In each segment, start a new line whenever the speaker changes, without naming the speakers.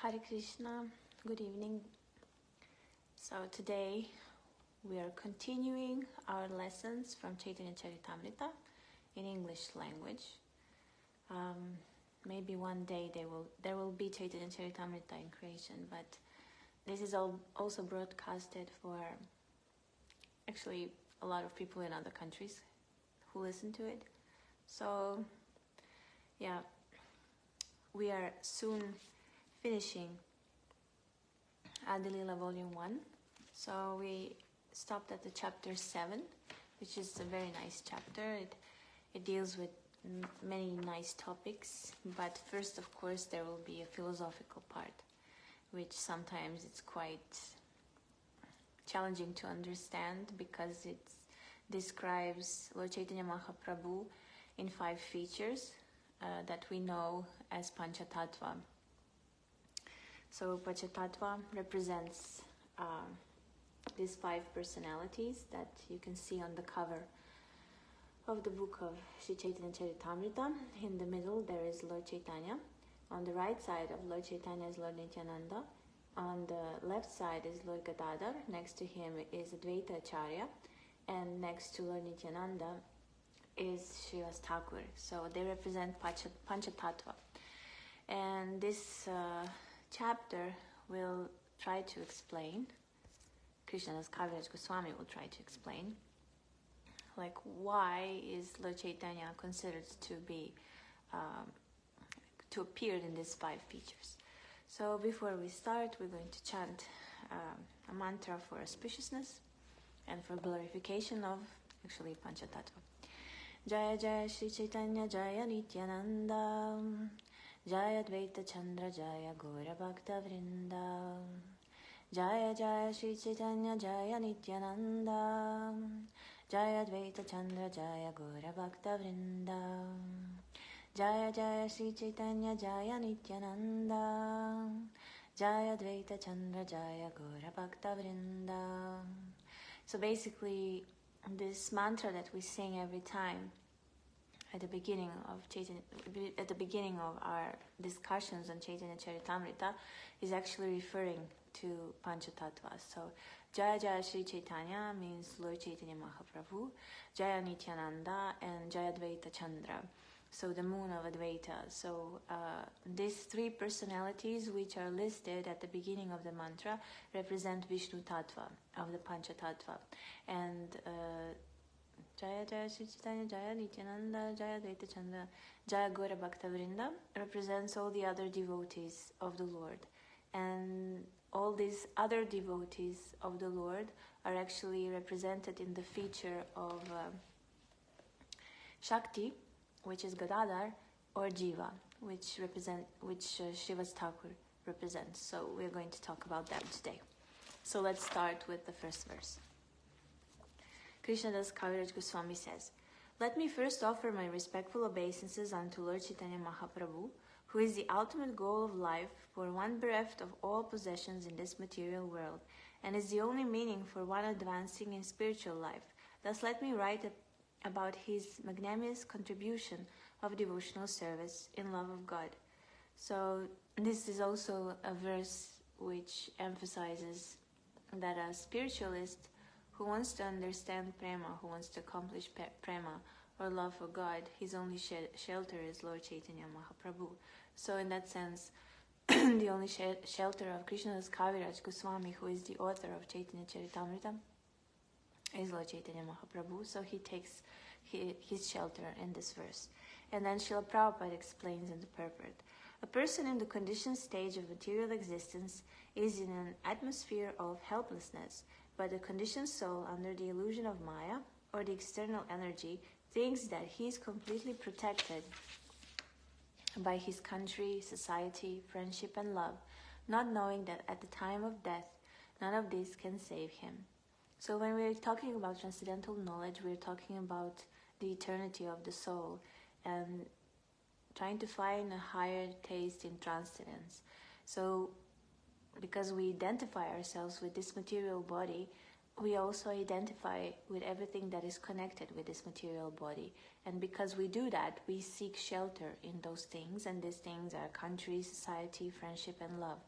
Hare Krishna, good evening. So today we are continuing our lessons from Chaitanya Charitamrita in English language. Maybe one day there will be Chaitanya Charitamrita in creation, but this is also broadcasted for actually a lot of people in other countries who listen to it. So yeah, we are soon finishing Lila Volume 1. So we stopped at the chapter 7, which is a very nice chapter. It deals with many nice topics, but first, of course, there will be a philosophical part, which sometimes it's quite challenging to understand because it describes Lord Chaitanya Mahaprabhu in 5 features that we know as Panchatattva. So Panchatattva represents these 5 personalities that you can see on the cover of the book of Sri Chaitanya Charitamrita. In the middle there is Lord Chaitanya. On the right side of Lord Chaitanya is Lord Nityananda. On the left side is Lord Gadadhar. Next to him is Advaita Acharya. And next to Lord Nityananda is Srivas Thakur. So they represent Panchatattva. And this chapter will try to explain, Krishnadas Kaviraj Goswami will try to explain, like why is Lord Chaitanya considered to be, to appear in these 5 features. So before we start, we're going to chant a mantra for auspiciousness and for glorification of actually Panchatattva. Jaya Jaya Shri Chaitanya Jaya Nityananda Jaya Advaita Chandra Jaya Gora Bhakta Vrinda Jaya Jaya Shri Chaitanya Jaya Nityananda Jaya Advaita Chandra Jaya Gora Bhakta Vrinda Jaya Jaya Shri Chaitanya Jaya Nityananda Jaya Advaita Chandra Jaya Gora Bhakta Vrinda. So basically this mantra that we sing every time at the beginning of our discussions on Chaitanya Charitamrita is actually referring to Panchatattva. So Jaya Jaya Shri Chaitanya means Lord Chaitanya Mahaprabhu, Jaya Nityananda, and Jaya Advaita Chandra, so the moon of Advaita. So these 3 personalities which are listed at the beginning of the mantra represent Vishnu Tattva of the Panchatattva. And Jaya Jaya Shri Chaitanya Jaya Nityananda Jaya Advaita Chandra Jaya Gora Bhakta Vrinda represents all the other devotees of the Lord. And all these other devotees of the Lord are actually represented in the feature of Shakti, which is Gadadhar, or Jiva, which Srivas Thakur represents. So we're going to talk about them today. So let's start with the first verse. Krishnadas Kaviraj Goswami says, "Let me first offer my respectful obeisances unto Lord Chaitanya Mahaprabhu, who is the ultimate goal of life for one bereft of all possessions in this material world, and is the only meaning for one advancing in spiritual life. Thus let me write about his magnanimous contribution of devotional service in love of God." So this is also a verse which emphasizes that a spiritualist who wants to understand prema, who wants to accomplish prema or love for God, his only shelter is Lord Chaitanya Mahaprabhu. So in that sense, the only shelter of Krishnadas Kaviraj Goswami, who is the author of Chaitanya Charitamrita, is Lord Chaitanya Mahaprabhu. So he takes his shelter in this verse. And then Srila Prabhupada explains in the purport, "A person in the conditioned stage of material existence is in an atmosphere of helplessness, but the conditioned soul, under the illusion of Maya, or the external energy, thinks that he is completely protected by his country, society, friendship, and love, not knowing that at the time of death, none of this can save him." So when we're talking about transcendental knowledge, we're talking about the eternity of the soul and trying to find a higher taste in transcendence. So because we identify ourselves with this material body, we also identify with everything that is connected with this material body. And because we do that, we seek shelter in those things, and these things are country, society, friendship, and love.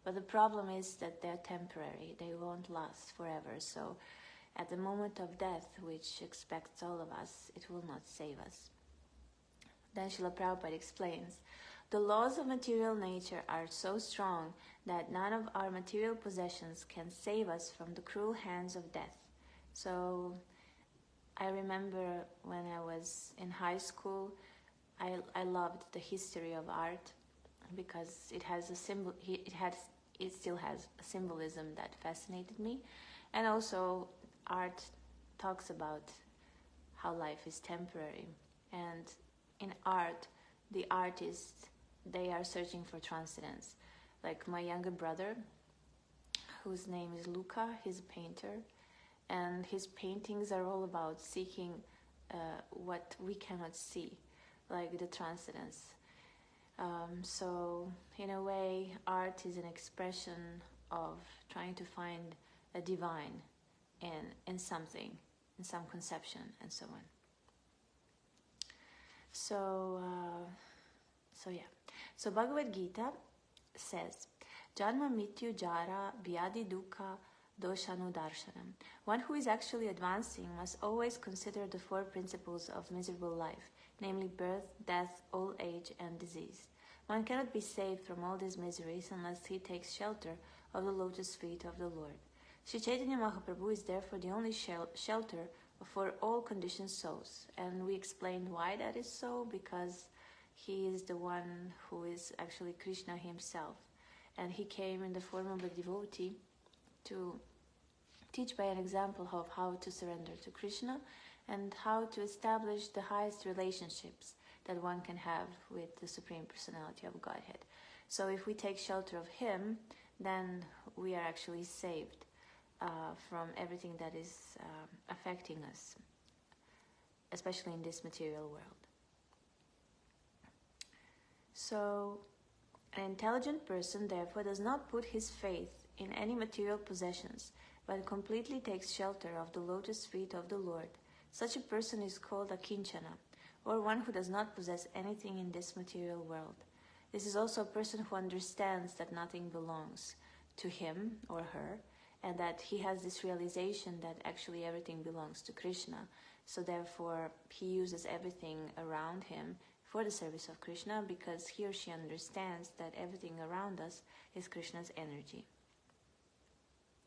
But the problem is that they're temporary, they won't last forever. So at the moment of death, which expects all of us, it will not save us. Then Srila Prabhupada explains, the laws of material nature are so strong that none of our material possessions can save us from the cruel hands of death. So I remember when I was in high school, I loved the history of art because it has a symbol. It still has a symbolism that fascinated me, and also art talks about how life is temporary. And in art, the artists, they are searching for transcendence. Like my younger brother, whose name is Loka, he's a painter, and his paintings are all about seeking what we cannot see, like the transcendence. So in a way, art is an expression of trying to find a divine in something, in some conception, and so on. So Bhagavad Gita says, Janma Mityu Jara Vyadi Dukkha Doshanu Darshanam. One who is actually advancing must always consider the four principles of miserable life, namely birth, death, old age, and disease. One cannot be saved from all these miseries unless he takes shelter of the lotus feet of the Lord. Sri Chaitanya Mahaprabhu is therefore the only shelter for all conditioned souls. And we explained why that is so, because he is the one who is actually Krishna himself. And he came in the form of a devotee to teach by an example of how to surrender to Krishna and how to establish the highest relationships that one can have with the Supreme Personality of Godhead. So if we take shelter of him, then we are actually saved from everything that is affecting us, especially in this material world. So an intelligent person therefore does not put his faith in any material possessions, but completely takes shelter of the lotus feet of the Lord. Such a person is called a kinchana, or one who does not possess anything in this material world. This is also a person who understands that nothing belongs to him or her, and that he has this realization that actually everything belongs to Krishna. So therefore, he uses everything around him for the service of Krishna, because he or she understands that everything around us is Krishna's energy.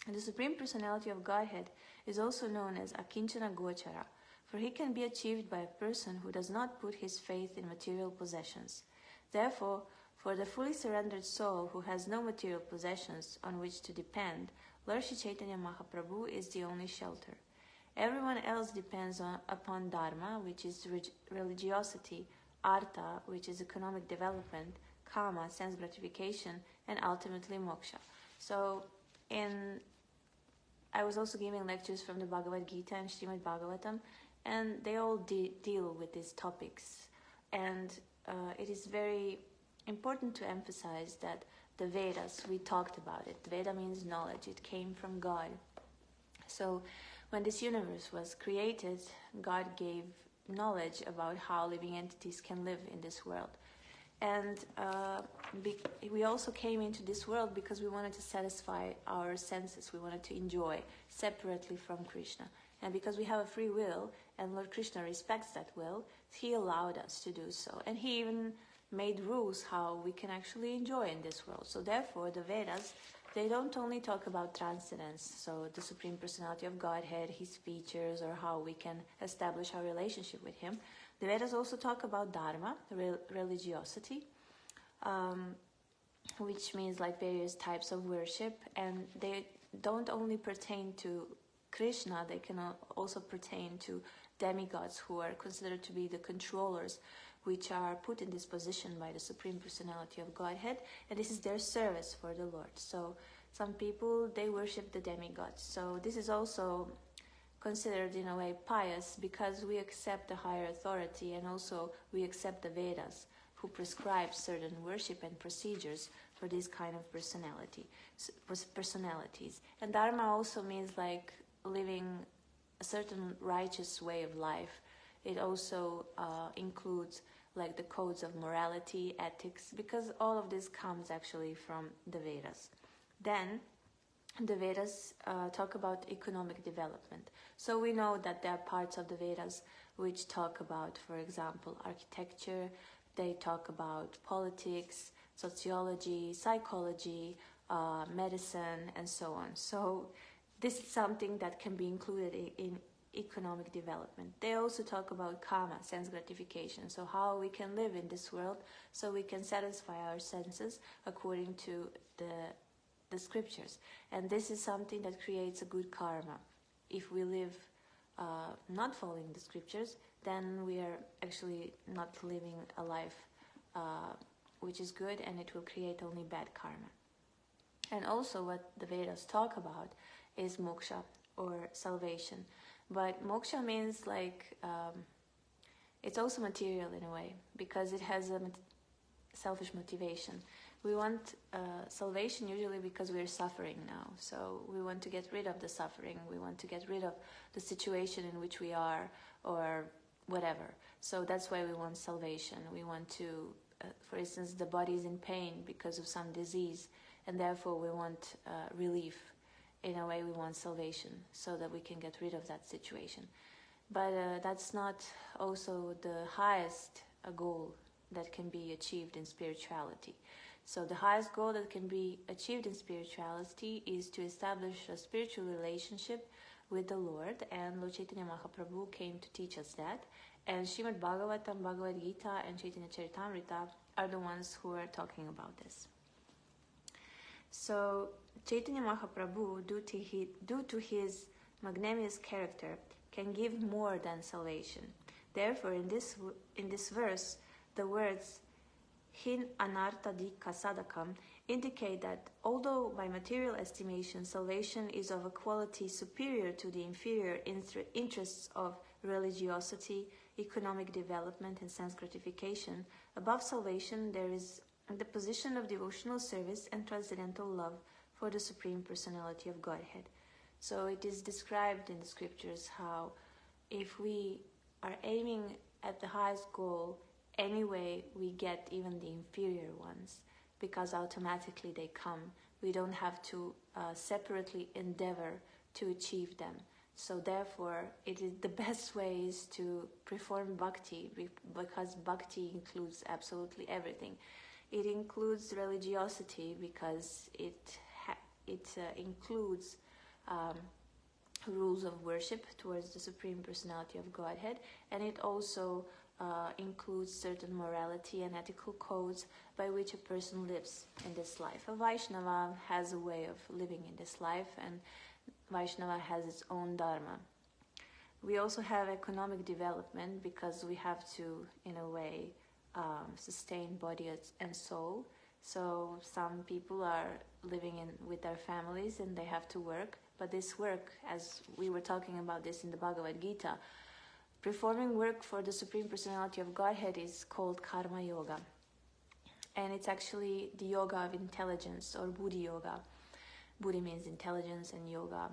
And the Supreme Personality of Godhead is also known as Akinchana Gochara, for he can be achieved by a person who does not put his faith in material possessions. Therefore, for the fully surrendered soul who has no material possessions on which to depend, Lord Sri Chaitanya Mahaprabhu is the only shelter. Everyone else depends upon Dharma, which is religiosity, Artha, which is economic development, Kama, sense gratification, and ultimately Moksha. So I was also giving lectures from the Bhagavad Gita and Srimad Bhagavatam, and they all deal with these topics. And it is very important to emphasize that the Vedas, we talked about it. Veda means knowledge. It came from God. So when this universe was created, God gave knowledge about how living entities can live in this world. And we also came into this world because we wanted to satisfy our senses. We wanted to enjoy separately from Krishna. And because we have a free will, and Lord Krishna respects that will, he allowed us to do so. And he even made rules how we can actually enjoy in this world. So therefore, the Vedas, they don't only talk about transcendence, so the Supreme Personality of Godhead, his features, or how we can establish our relationship with him. The Vedas also talk about Dharma, religiosity, which means like various types of worship, and they don't only pertain to Krishna, they can also pertain to demigods who are considered to be the controllers, which are put in this position by the Supreme Personality of Godhead, and this is their service for the Lord. So some people, they worship the demigods. So this is also considered in a way pious, because we accept the higher authority, and also we accept the Vedas, who prescribe certain worship and procedures for this kind of personalities. And Dharma also means like living a certain righteous way of life. It also includes like the codes of morality, ethics, because all of this comes actually from the Vedas. Then the Vedas talk about economic development. So we know that there are parts of the Vedas which talk about, for example, architecture, they talk about politics, sociology, psychology, medicine, and so on. So this is something that can be included in economic development. They also talk about karma, sense gratification, so how we can live in this world so we can satisfy our senses according to the scriptures. And this is something that creates a good karma. If we live not following the scriptures, then we are actually not living a life which is good, and it will create only bad karma. And also what the Vedas talk about is moksha, or salvation. But moksha means like, it's also material in a way, because it has a selfish motivation. We want salvation usually because we're suffering now. So we want to get rid of the suffering. We want to get rid of the situation in which we are, or whatever. So that's why we want salvation. We want to, for instance, the body is in pain because of some disease, and therefore we want relief. In a way, we want salvation so that we can get rid of that situation. But that's not also the highest goal that can be achieved in spirituality. So the highest goal that can be achieved in spirituality is to establish a spiritual relationship with the Lord, and Lord Chaitanya Mahaprabhu came to teach us that. And Srimad Bhagavatam, Bhagavad Gita, and Chaitanya Charitamrita are the ones who are talking about this. So Chaitanya Mahaprabhu, due to his magnanimous character, can give more than salvation. Therefore, in this verse, the words hin anartadika sadakam indicate that although by material estimation salvation is of a quality superior to the inferior interests of religiosity, economic development, and sense gratification, above salvation there is the position of devotional service and transcendental love for the Supreme Personality of Godhead. So it is described in the scriptures how if we are aiming at the highest goal, anyway we get even the inferior ones, because automatically they come. We don't have to separately endeavor to achieve them. So therefore, it is the best way is to perform bhakti, because bhakti includes absolutely everything. It includes religiosity because it includes rules of worship towards the Supreme Personality of Godhead, and it also includes certain morality and ethical codes by which a person lives in this life. A Vaishnava has a way of living in this life, and Vaishnava has its own dharma. We also have economic development because we have to, in a way, sustain body and soul. So some people are living with their families and they have to work, but this work, as we were talking about this in the Bhagavad Gita, performing work for the Supreme Personality of Godhead is called karma yoga, and it's actually the yoga of intelligence, or buddhi yoga. Buddhi means intelligence, and yoga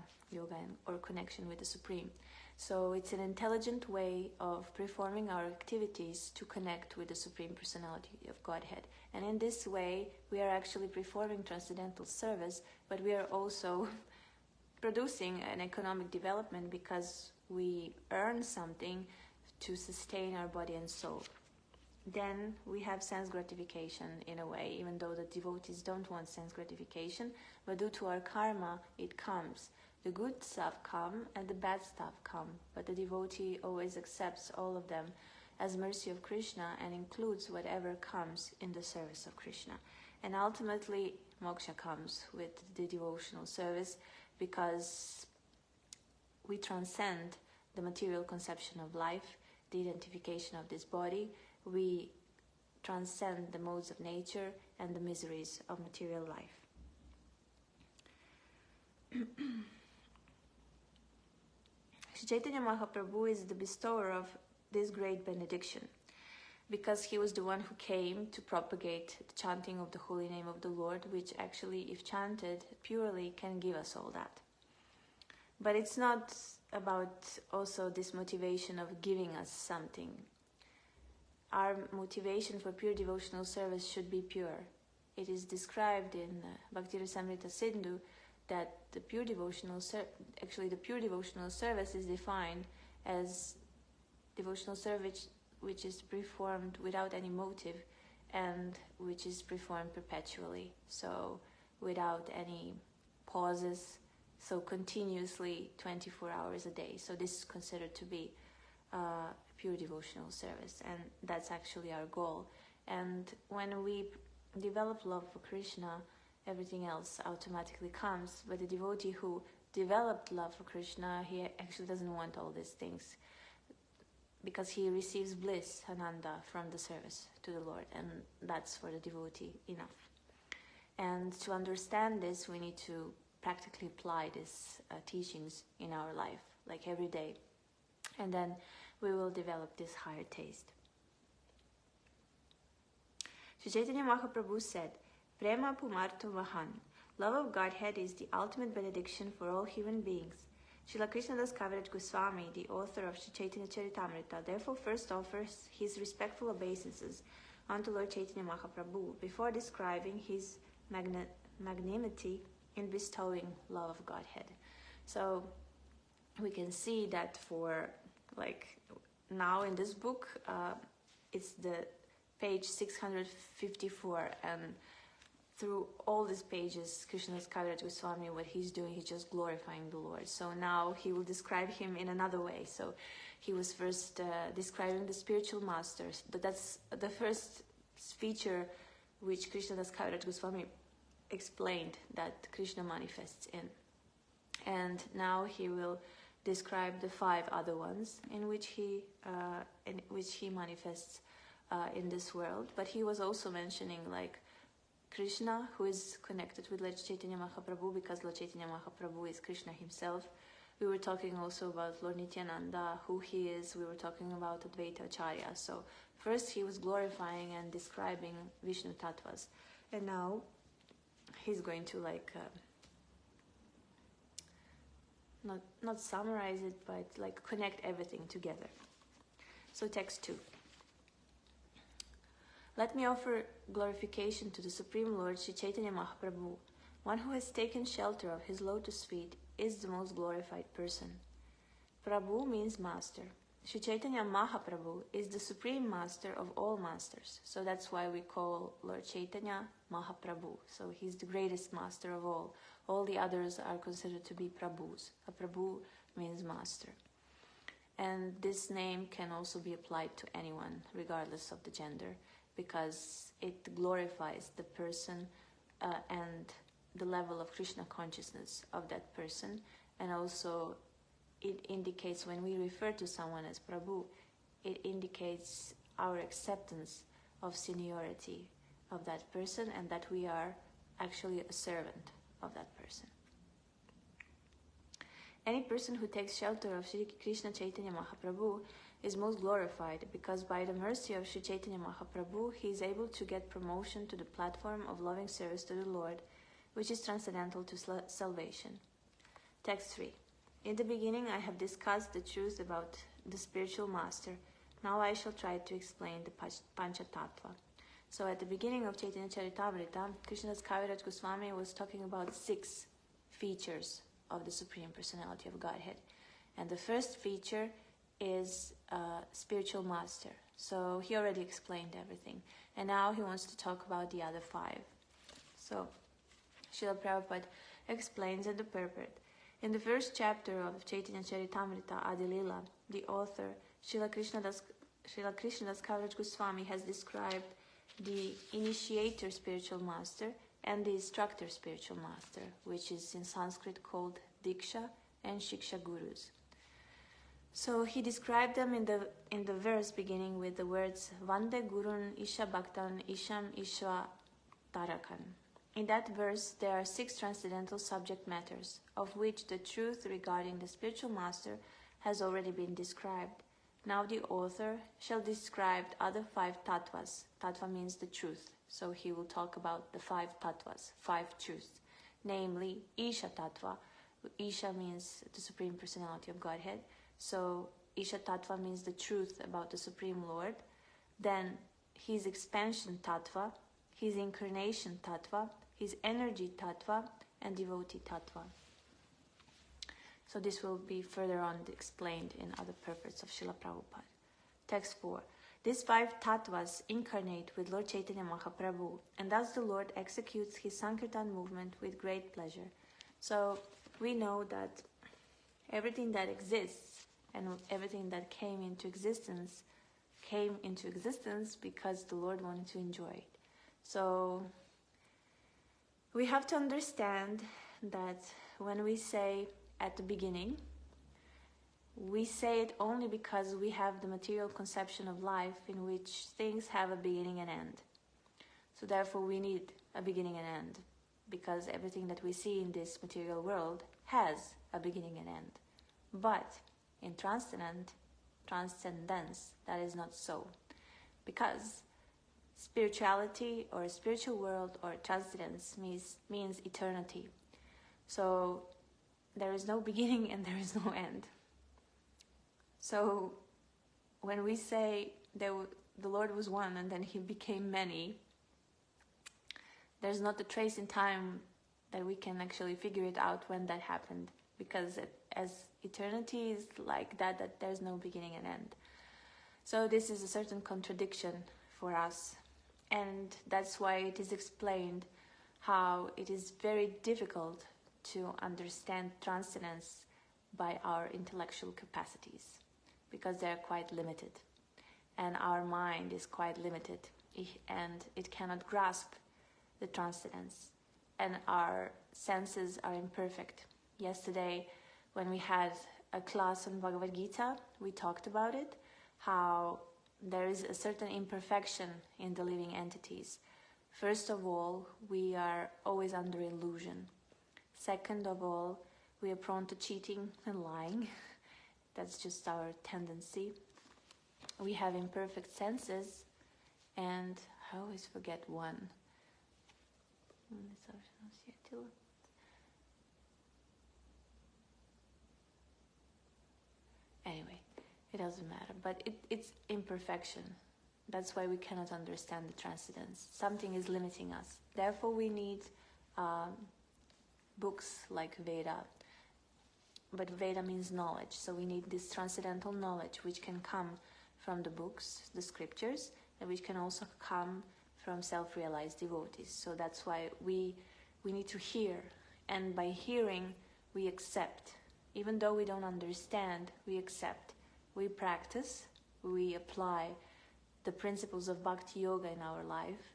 or connection with the Supreme. So it's an intelligent way of performing our activities to connect with the Supreme Personality of Godhead. And in this way, we are actually performing transcendental service, but we are also producing an economic development because we earn something to sustain our body and soul. Then we have sense gratification in a way, even though the devotees don't want sense gratification, but due to our karma, it comes. The good stuff come and the bad stuff come, but the devotee always accepts all of them as mercy of Krishna and includes whatever comes in the service of Krishna. And ultimately, moksha comes with the devotional service because we transcend the material conception of life, the identification of this body. We transcend the modes of nature and the miseries of material life. Sri Chaitanya Mahaprabhu is the bestower of this great benediction, because he was the one who came to propagate the chanting of the holy name of the Lord, which actually, if chanted purely, can give us all that. But it's not about also this motivation of giving us something. Our motivation for pure devotional service should be pure. It is described in Bhakti Rasamrita Sindhu that the pure devotional service is defined as devotional service which is performed without any motive and which is performed perpetually, so without any pauses, so continuously 24 hours a day. So this is considered to be pure devotional service, and that's actually our goal. And when we develop love for Krishna, everything else automatically comes. But the devotee who developed love for Krishna, he actually doesn't want all these things, because he receives bliss, ananda, from the service to the Lord, and that's for the devotee enough. And to understand this, we need to practically apply these teachings in our life, like every day, and then we will develop this higher taste. Sri Chaitanya Mahaprabhu said, Prema Pumarto Vahan, love of Godhead is the ultimate benediction for all human beings. Srila Krishnadas Kaviraj Goswami, the author of Sri Chaitanya Charitamrita, therefore first offers his respectful obeisances unto Lord Chaitanya Mahaprabhu before describing his magnanimity in bestowing love of Godhead. So we can see that for now in this book, it's the page 654, and through all these pages, Krishnadas Kaviraj Goswami, what he's doing, he's just glorifying the Lord. So now he will describe him in another way. So he was first describing the spiritual masters. But that's the first feature which Krishnadas Kaviraj Goswami explained that Krishna manifests in. And now he will describe the 5 other ones in which he manifests in this world. But he was also mentioning Krishna, who is connected with Lord Chaitanya Mahaprabhu, because Lord Chaitanya Mahaprabhu is Krishna himself. We were talking also about Lord Nityananda, who he is. We were talking about Advaita Acharya. So first he was glorifying and describing Vishnu Tattvas, and now he's going to not summarize it, but connect everything together. So text 2. Let me offer glorification to the Supreme Lord Sri Chaitanya Mahaprabhu. One who has taken shelter of his lotus feet is the most glorified person. Prabhu means master. Sri Chaitanya Mahaprabhu is the supreme master of all masters. So that's why we call Lord Chaitanya Mahaprabhu. So he's the greatest master of all. All the others are considered to be Prabhus. A Prabhu means master. And this name can also be applied to anyone, regardless of the gender, because it glorifies the person and the level of Krishna consciousness of that person. And also it indicates, when we refer to someone as Prabhu, it indicates our acceptance of seniority of that person, and that we are actually a servant of that person. Any person who takes shelter of Sri Krishna Chaitanya Mahaprabhu is most glorified, because by the mercy of Sri Chaitanya Mahaprabhu, he is able to get promotion to the platform of loving service to the Lord, which is transcendental to salvation. Text 3. In the beginning, I have discussed the truth about the spiritual master. Now I shall try to explain the Pancha Tattva. So at the beginning of Chaitanya Charitamrita, Krishnadas Kaviraj Goswami was talking about 6 features of the Supreme Personality of Godhead. And the first feature is spiritual master. So he already explained everything. And now he wants to talk about the other 5. So Srila Prabhupada explains in the purport. In the first chapter of Chaitanya Charitamrita Adi Lila, the author, Srila Krishnadas Kaviraj Goswami, has described the initiator spiritual master and the instructor spiritual master, which is in Sanskrit called Diksha and Shiksha Gurus. So he described them in the verse beginning with the words Vande Gurun Isha Bhaktan Isham Ishva Tarakan. In that verse, there are 6 transcendental subject matters, of which the truth regarding the spiritual master has already been described. Now the author shall describe other 5 tattvas. Tattva means the truth. So he will talk about the 5 tattvas, 5 truths, namely Isha Tattva, Isha means the Supreme Personality of Godhead. So Isha Tattva means the truth about the Supreme Lord. Then his expansion Tattva, his incarnation Tattva, his energy Tattva, and devotee Tattva. So this will be further on explained in other purports of Srila Prabhupada. Text 4. These 5 tattvas incarnate with Lord Chaitanya Mahaprabhu, and thus the Lord executes his Sankirtan movement with great pleasure. So we know that everything that exists and everything that came into existence because the Lord wanted to enjoy it. So we have to understand that when we say at the beginning, we say it only because we have the material conception of life in which things have a beginning and end. So therefore we need a beginning and end, because everything that we see in this material world has a beginning and end. But in transcendence, that is not so. Because spirituality or a spiritual world or transcendence means eternity. So there is no beginning and there is no end. So when we say the Lord was one and then he became many, there's not a trace in time that we can actually figure it out when that happened, because as eternity is like that there's no beginning and end. So this is a certain contradiction for us, and that's why it is explained how it is very difficult to understand transcendence by our intellectual capacities, because they are quite limited, and our mind is quite limited, and it cannot grasp the transcendence, and our senses are imperfect. Yesterday, when we had a class on Bhagavad Gita, we talked about it, how there is a certain imperfection in the living entities. First of all, we are always under illusion. Second of all, we are prone to cheating and lying. That's just our tendency. We have imperfect senses, and I always forget one. Anyway, it doesn't matter, but it's imperfection. That's why we cannot understand the transcendence. Something is limiting us. Therefore, we need books like Veda. But Veda means knowledge, so we need this transcendental knowledge, which can come from the books, the scriptures, and which can also come from self-realized devotees. So that's why we need to hear, and by hearing we accept. Even though we don't understand, we accept. We practice, we apply the principles of Bhakti Yoga in our life.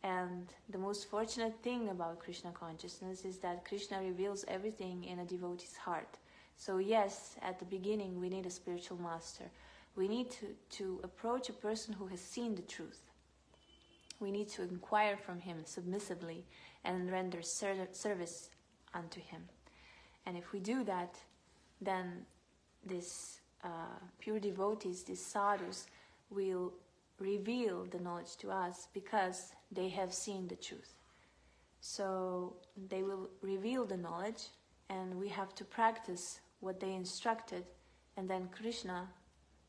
And the most fortunate thing about Krishna consciousness is that Krishna reveals everything in a devotee's heart. So yes, at the beginning we need a spiritual master. We need to approach a person who has seen the truth. We need to inquire from him submissively and render service unto him. And if we do that, then these pure devotees, these sadhus, will reveal the knowledge to us because they have seen the truth. So they will reveal the knowledge, and we have to practice what they instructed, and then Krishna,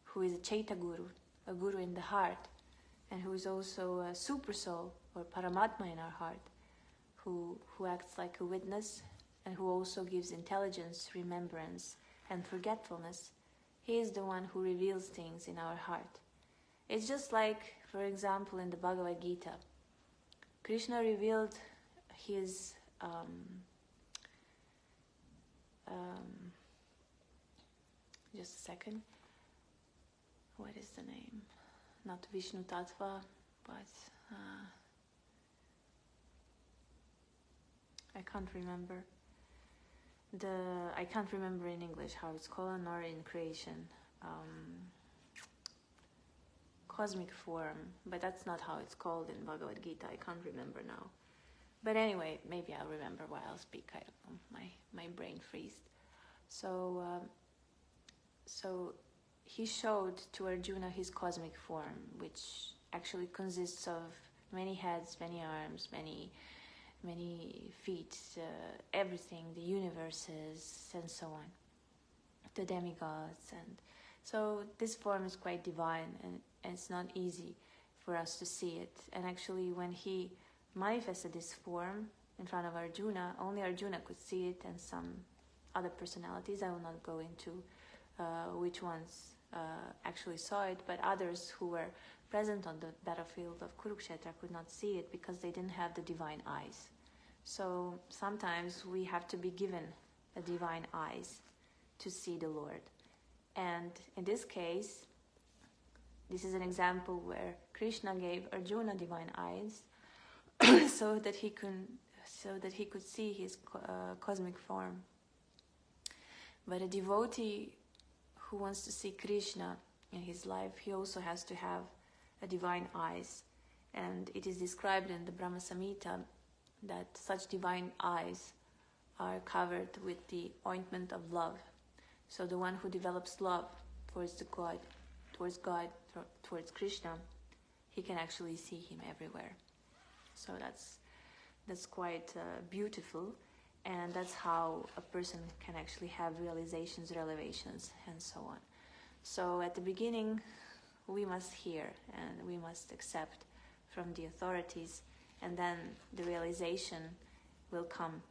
who is a Chaita Guru, a Guru in the heart, and who is also a super soul or Paramatma in our heart, who acts like a witness and who also gives intelligence, remembrance, and forgetfulness. He is the one who reveals things in our heart. It's just like, for example, in the Bhagavad Gita, Krishna revealed his just a second. What is the name? Not Vishnu Tattva, but I can't remember. I can't remember in English how it's called, nor in creation. Cosmic form, but that's not how it's called in Bhagavad Gita. I can't remember now. But anyway, maybe I'll remember while I'll speak. I don't know. My brain freezed. So he showed to Arjuna his cosmic form, which actually consists of many heads, many arms, many many feet, everything, the universes and so on, the demigods. And so this form is quite divine, and it's not easy for us to see it. And actually when he manifested this form in front of Arjuna, only Arjuna could see it, and some other personalities, I will not go into which ones actually saw it, but others who were present on the battlefield of Kurukshetra could not see it because they didn't have the divine eyes. So sometimes we have to be given a divine eyes to see the Lord. And in this case, this is an example where Krishna gave Arjuna divine eyes so that he could see his cosmic form. But a devotee who wants to see Krishna in his life, he also has to have a divine eyes. And it is described in the Brahma Samhita that such divine eyes are covered with the ointment of love. So the one who develops love towards God, towards Krishna, he can actually see him everywhere. So that's quite beautiful, and that's how a person can actually have realizations, revelations, and so on. So at the beginning, we must hear and we must accept from the authorities, and then the realization will come.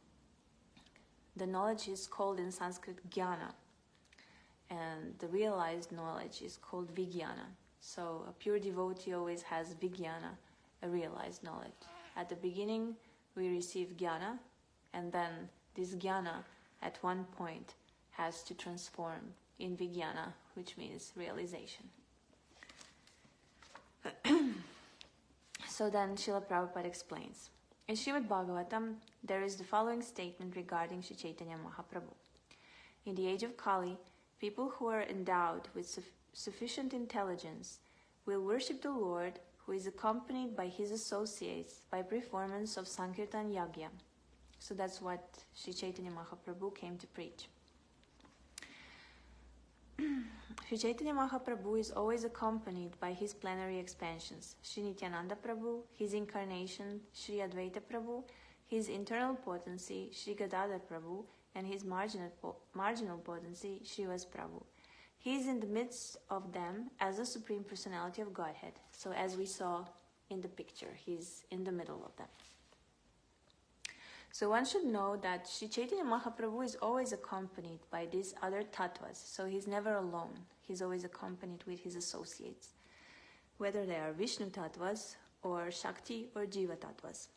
The knowledge is called in Sanskrit jnana, and the realized knowledge is called vijnana. So a pure devotee always has vijnana, a realized knowledge. At the beginning, we receive jnana, and then this jnana at one point has to transform in vijnana, which means realization. So then Srila Prabhupada explains. In Srimad Bhagavatam, there is the following statement regarding Sri Chaitanya Mahaprabhu. In the age of Kali, people who are endowed with sufficient intelligence will worship the Lord, who is accompanied by his associates by performance of Sankirtan Yagya. So that's what Sri Chaitanya Mahaprabhu came to preach. Sri Chaitanya Mahaprabhu is always accompanied by his plenary expansions, Sri Nityananda Prabhu, his incarnation, Sri Advaita Prabhu, his internal potency, Sri Gadadhar Prabhu, and his marginal potency, Srivas Prabhu. He is in the midst of them as the Supreme Personality of Godhead. So as we saw in the picture, he's in the middle of them. So one should know that Sri Chaitanya Mahaprabhu is always accompanied by these other tattvas. So he's never alone. He's always accompanied with his associates, whether they are Vishnu tattvas or Shakti or Jiva tattvas.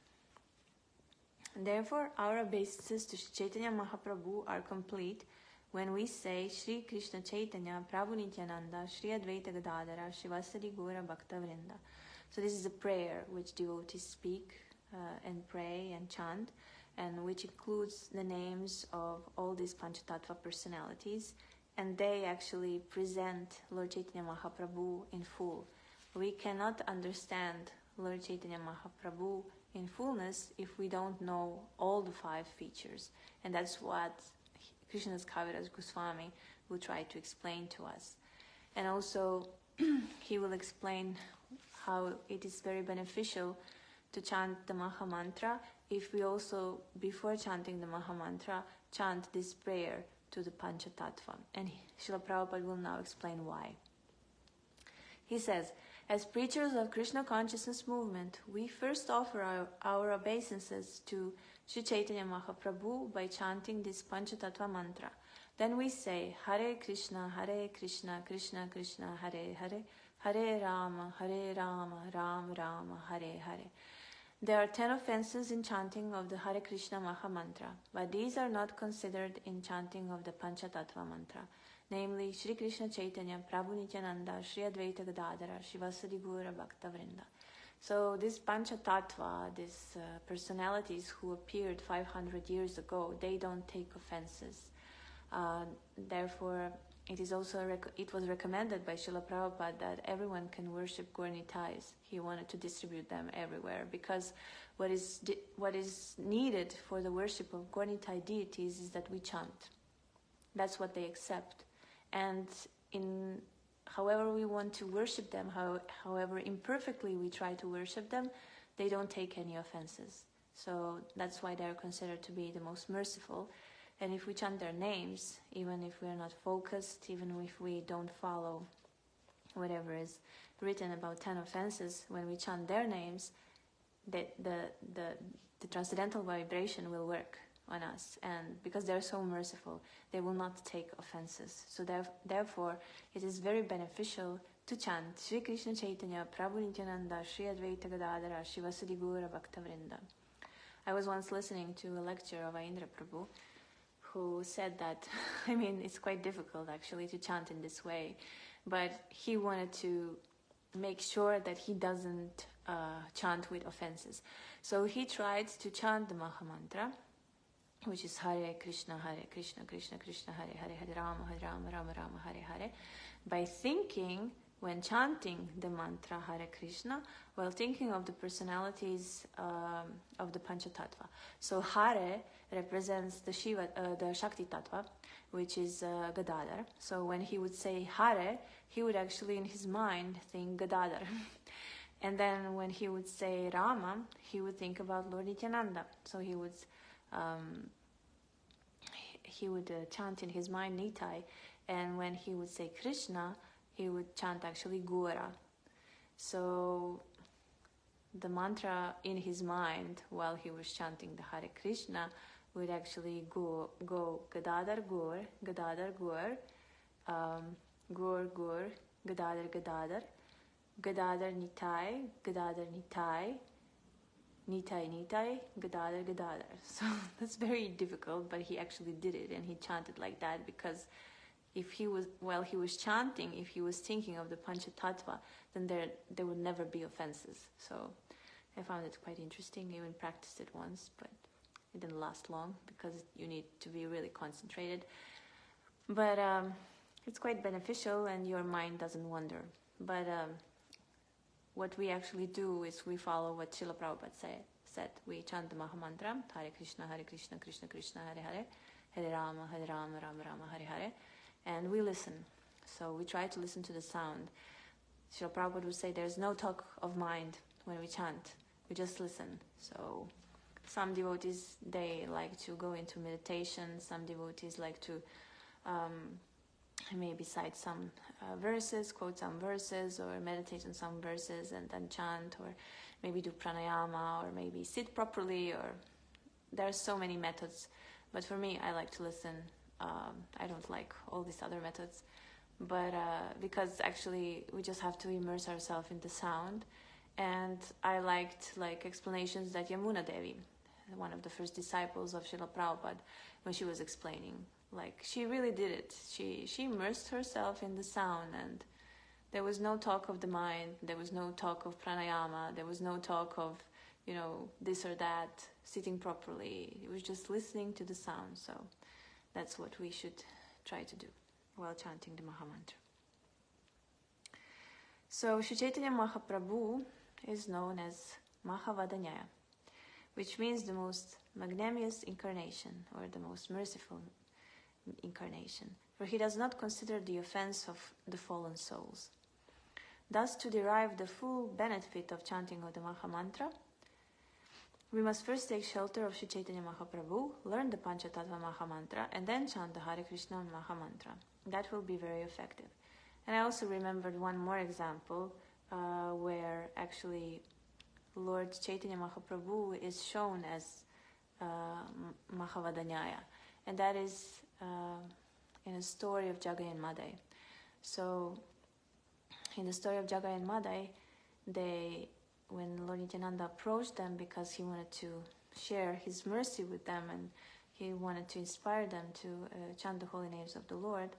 And therefore, our obeisances to Sri Chaitanya Mahaprabhu are complete when we say Sri Krishna Chaitanya Prabhu Nityananda Sri Advaita Gadadhara Srivasadi Gaura Bhakta Vrinda. So this is a prayer which devotees speak and pray and chant, and which includes the names of all these Panchatattva personalities, and they actually present Lord Chaitanya Mahaprabhu in full. We cannot understand Lord Chaitanya Mahaprabhu in fullness if we don't know all the 5 features, and that's what Krishnadas Kaviraj Goswami will try to explain to us. And also he will explain how it is very beneficial to chant the Maha Mantra if we also, before chanting the Maha Mantra, chant this prayer to the Panchatattva. And Srila Prabhupada will now explain why. He says, as preachers of Krishna consciousness movement, we first offer our obeisances to Sri Chaitanya Mahaprabhu by chanting this Panchatattva mantra. Then we say, Hare Krishna, Krishna Krishna, Hare Hare, Hare Rama, Ram Rama, Hare Hare. There are 10 offenses in chanting of the Hare Krishna Maha Mantra, but these are not considered in chanting of the Panchatattva mantra, namely Shri Krishna Chaitanya, Prabhu Nityananda, Shri Advaita Gadadhara, Srivasadi Gaura Bhakta Vrinda. So this Panchatattva, these personalities who appeared 500 years ago, they don't take offenses. Therefore, it was recommended by Srila Prabhupada that everyone can worship Gaurnitais. He wanted to distribute them everywhere because what is needed for the worship of Gaurnitai deities is that we chant. That's what they accept. And however we want to worship them, however imperfectly we try to worship them, they don't take any offenses. So that's why they're considered to be the most merciful. And if we chant their names, even if we're not focused, even if we don't follow whatever is written about 10 offenses, when we chant their names, the transcendental vibration will work on us. And because they're so merciful, they will not take offenses. So therefore, it is very beneficial to chant Sri Krishna Chaitanya, Prabhu Nityananda, Sri Advaita Gadadhara, Shivasadi Gura Bhaktavrinda. I was once listening to a lecture of Aindra Prabhu, who said that, I mean, it's quite difficult actually to chant in this way, but he wanted to make sure that he doesn't chant with offenses. So he tried to chant the Maha Mantra, which is Hare Krishna, Krishna Krishna, Hare Hare, Hare Rama, Rama Rama, Hare Hare, by thinking, when chanting the mantra Hare Krishna, while thinking of the personalities of the Panchatattva. So Hare represents the Shiva, the Shakti Tattva, which is Gadadhar. So when he would say Hare, he would actually in his mind think Gadadhar. And then when he would say Rama, he would think about Lord Nityananda. So he would chant in his mind Nitai, and when he would say Krishna, he would chant actually Gora. So the mantra in his mind while he was chanting the Hare Krishna would actually go Gadadhar Gur, Gadadhar Gur, Gur Gur, Gadadhar Gadadhar, Gadadhar Nitai, Gadadhar Nitai, Nitai Nitai, Gadadhar Gadadhar. So that's very difficult, but he actually did it, and he chanted like that because if he was, while he was chanting, if he was thinking of the Panchatattva, then there would never be offenses. So I found it quite interesting. I even practiced it once, but it didn't last long because you need to be really concentrated. But it's quite beneficial, and your mind doesn't wander. But what we actually do is we follow what Srila Prabhupada said. We chant the Maha Mantra, Hare Krishna, Krishna Krishna, Hare Hare, Hare Rama, Rama Rama, Hare Hare. And we listen. So we try to listen to the sound. Srila Prabhupada would say there's no talk of mind when we chant. We just listen. So some devotees, they like to go into meditation. Some devotees like to maybe cite some verses, quote some verses, or meditate on some verses and then chant, or maybe do pranayama, or maybe sit properly, or there are so many methods. But for me, I like to listen. I don't like all these other methods, but because actually we just have to immerse ourselves in the sound. And I liked explanations that Yamuna Devi, one of the first disciples of Srila Prabhupada, when she was explaining, she really did it. She immersed herself in the sound, and there was no talk of the mind, there was no talk of pranayama, there was no talk of, this or that, sitting properly. It was just listening to the sound. So that's what we should try to do while chanting the Maha Mantra. So Sri Chaitanya Mahaprabhu is known as Mahavadanyaya, which means the most magnanimous incarnation, or the most merciful incarnation, for he does not consider the offense of the fallen souls. Thus, to derive the full benefit of chanting of the Maha Mantra, we must first take shelter of Sri Chaitanya Mahaprabhu, learn the Panchatattva Maha Mantra, and then chant the Hare Krishna Maha Mantra. That will be very effective. And I also remembered one more example where actually Lord Chaitanya Mahaprabhu is shown as Mahavadanyaya, and that is in a story of Jagai and Madai. So in the story of Jagai and Madai, when Lord Nityananda approached them because he wanted to share his mercy with them and he wanted to inspire them to chant the holy names of the Lord,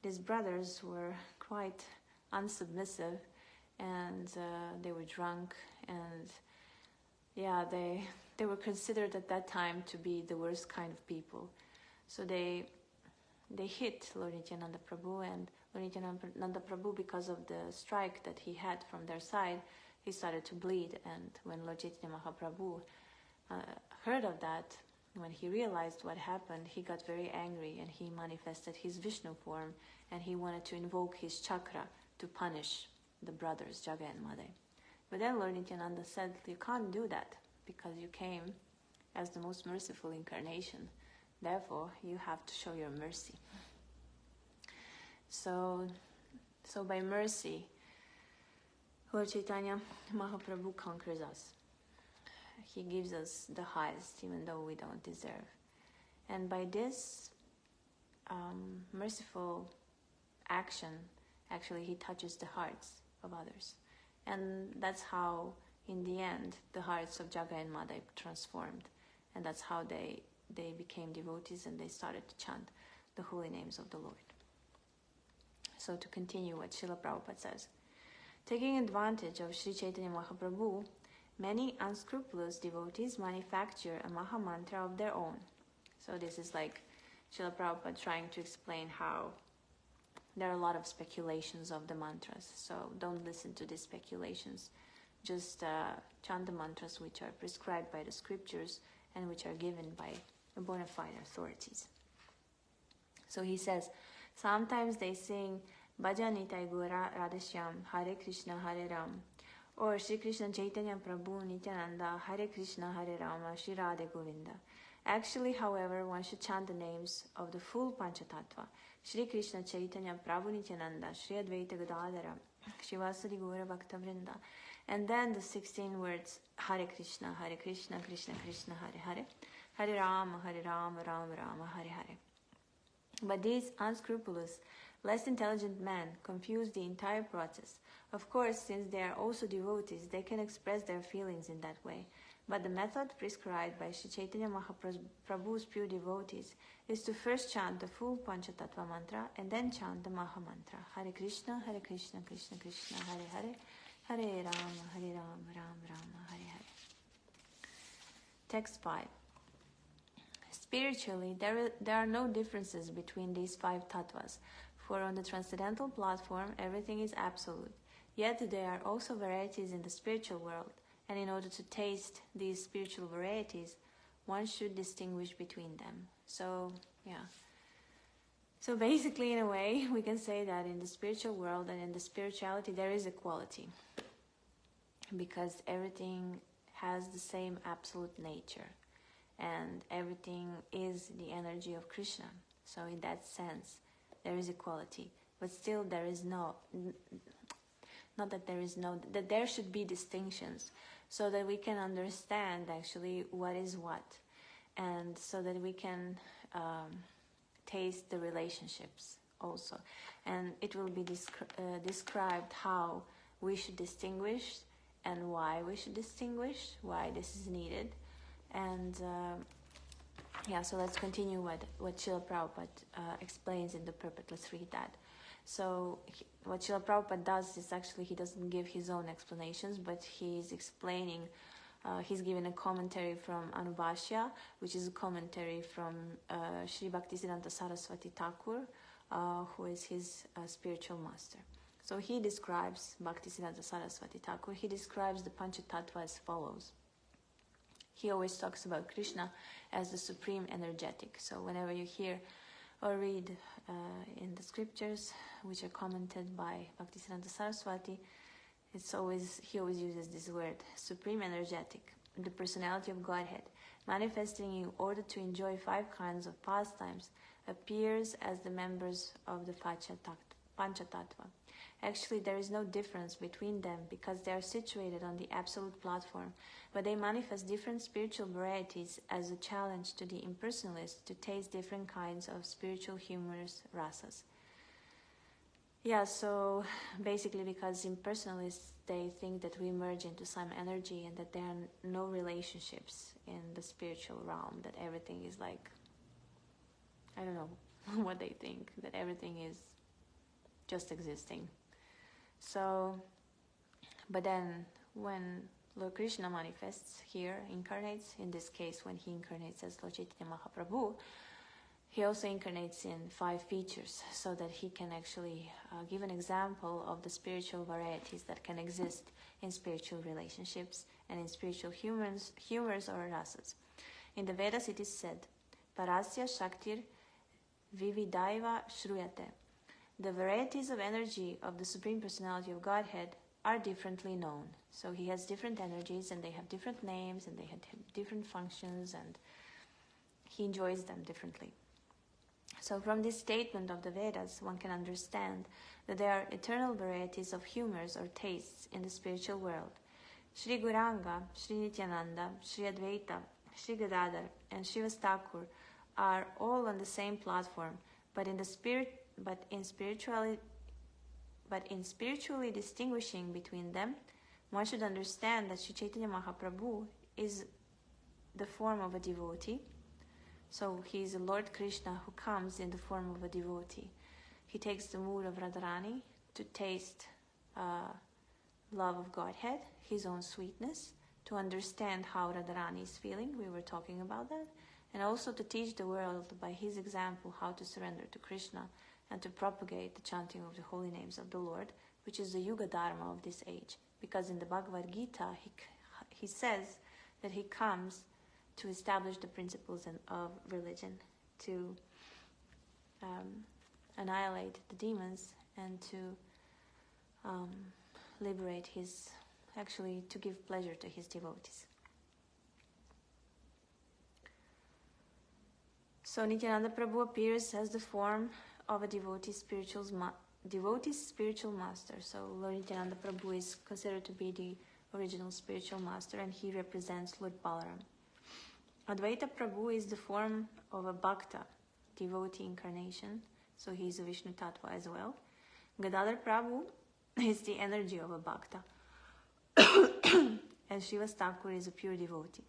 these brothers were quite unsubmissive, and they were drunk, and they were considered at that time to be the worst kind of people. So they hit Lord Nityananda Prabhu, and Lord Nityananda Prabhu, because of the strike that he had from their side, he started to bleed. And when Lord Chaitanya Mahaprabhu heard of that, when he realized what happened, he got very angry, and he manifested his Vishnu form, and he wanted to invoke his chakra to punish the brothers Jagai and Madai. But then Lord Nityananda said, you can't do that, because you came as the most merciful incarnation. Therefore, you have to show your mercy. So by mercy, Lord Chaitanya Mahaprabhu conquers us. He gives us the highest, even though we don't deserve. And by this merciful action, actually, he touches the hearts of others. And that's how, in the end, the hearts of Jaga and Madai transformed. And that's how they became devotees and they started to chant the holy names of the Lord. So to continue what Srila Prabhupada says, taking advantage of Sri Chaitanya Mahaprabhu, many unscrupulous devotees manufacture a Maha Mantra of their own. So this is like Srila Prabhupada trying to explain how there are a lot of speculations of the mantras. So don't listen to these speculations. Just chant the mantras which are prescribed by the scriptures and which are given by bona fide authorities. So he says, sometimes they sing Bhajanitai Gora Radhashyam Hare Krishna Hare Ram, or Shri Krishna Chaitanya Prabhu Nityananda Hare Krishna Hare Rama Shri Radhe Govinda. Actually, however, one should chant the names of the full Panchatattva, Shri Krishna Chaitanya Prabhu Nityananda Shri Advaita Gadadhara Shri Vasadi Gaura Bhakta Vrinda, and then the 16 words Hare Krishna Krishna Krishna Hare Hare, Hare Rama Rama Rama Hare Hare. But these unscrupulous, less intelligent men confuse the entire process. Of course, since they are also devotees, they can express their feelings in that way. But the method prescribed by Sri Chaitanya Mahaprabhu's pure devotees is to first chant the full Panchatattva mantra and then chant the Maha Mantra, Hare Krishna Krishna Krishna Hare Hare, Hare Rama Rama Rama Hare Hare. Text 5. Spiritually, there are no differences between these 5 tattvas, for on the transcendental platform everything is absolute. Yet there are also varieties in the spiritual world, and in order to taste these spiritual varieties, one should distinguish between them. So, yeah. So basically, in a way, we can say that in the spiritual world and in the spirituality there is equality, because everything has the same absolute nature. And everything is the energy of Krishna. So in that sense, there is equality. But still there is that there should be distinctions, so that we can understand actually what is what. And so that we can taste the relationships also. And it will be described how we should distinguish and why we should distinguish, why this is needed. And so let's continue what Srila Prabhupada explains in the purport. Let's read that. So what Srila Prabhupada does is actually he doesn't give his own explanations, but he's explaining, he's given a commentary from Anubhashya, which is a commentary from Sri Bhaktisiddhanta Saraswati Thakur, who is his spiritual master. So he describes, Bhaktisiddhanta Saraswati Thakur, he describes the Panchatattva as follows. He always talks about Krishna as the supreme energetic. So whenever you hear or read in the scriptures, which are commented by Bhaktisiddhanta Saraswati, he always uses this word, supreme energetic, the personality of Godhead, manifesting in order to enjoy 5 kinds of pastimes, appears as the members of the Panchatattva. Actually, there is no difference between them because they are situated on the absolute platform, but they manifest different spiritual varieties as a challenge to the impersonalists to taste different kinds of spiritual humorous rasas. Yeah, so basically because impersonalists, they think that we merge into some energy and that there are no relationships in the spiritual realm, that everything is like, I don't know what they think, that everything is just existing. So, but then when Lord Krishna manifests here, incarnates, in this case when he incarnates as Lord Chaitanya Mahaprabhu, he also incarnates in 5 features, so that he can actually give an example of the spiritual varieties that can exist in spiritual relationships and in spiritual humors or rasas. In the Vedas it is said, Parasya Shaktir Vividaiva Shruyate. The varieties of energy of the Supreme Personality of Godhead are differently known. So he has different energies, and they have different names, and they have different functions, and he enjoys them differently. So from this statement of the Vedas, one can understand that there are eternal varieties of humors or tastes in the spiritual world. Sri Gauranga, Sri Nityananda, Sri Advaita, Sri Gadadhar, and Shiva Thakur are all on the same platform, but in spiritually distinguishing between them, one should understand that Sri Chaitanya Mahaprabhu is the form of a devotee. So he is a Lord Krishna who comes in the form of a devotee. He takes the mood of Radharani to taste love of Godhead, his own sweetness, to understand how Radharani is feeling. We were talking about that. And also to teach the world by his example how to surrender to Krishna and to propagate the chanting of the holy names of the Lord, which is the Yuga Dharma of this age. Because in the Bhagavad Gita, he says that he comes to establish the principles of religion, to annihilate the demons, and to liberate to give pleasure to his devotees. So Nityananda Prabhu appears as the form of a devotee's spiritual master. So Lord Nityananda Prabhu is considered to be the original spiritual master, and he represents Lord Balaram. Advaita Prabhu is the form of a Bhakta, devotee incarnation, so he is a Vishnu Tattva as well. Gadadhar Prabhu is the energy of a Bhakta, and Shiva Thakur is a pure devotee.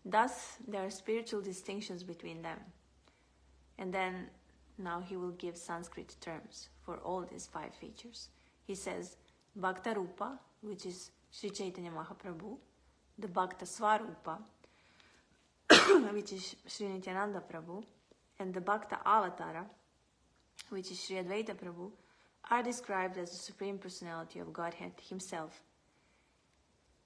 Thus, there are spiritual distinctions between them. And then, now he will give Sanskrit terms for all these 5 features. He says, Bhakta Rupa, which is Sri Chaitanya Mahaprabhu, the Bhakta Swarupa, which is Sri Nityananda Prabhu, and the Bhakta Avatara, which is Sri Advaita Prabhu, are described as the Supreme Personality of Godhead himself,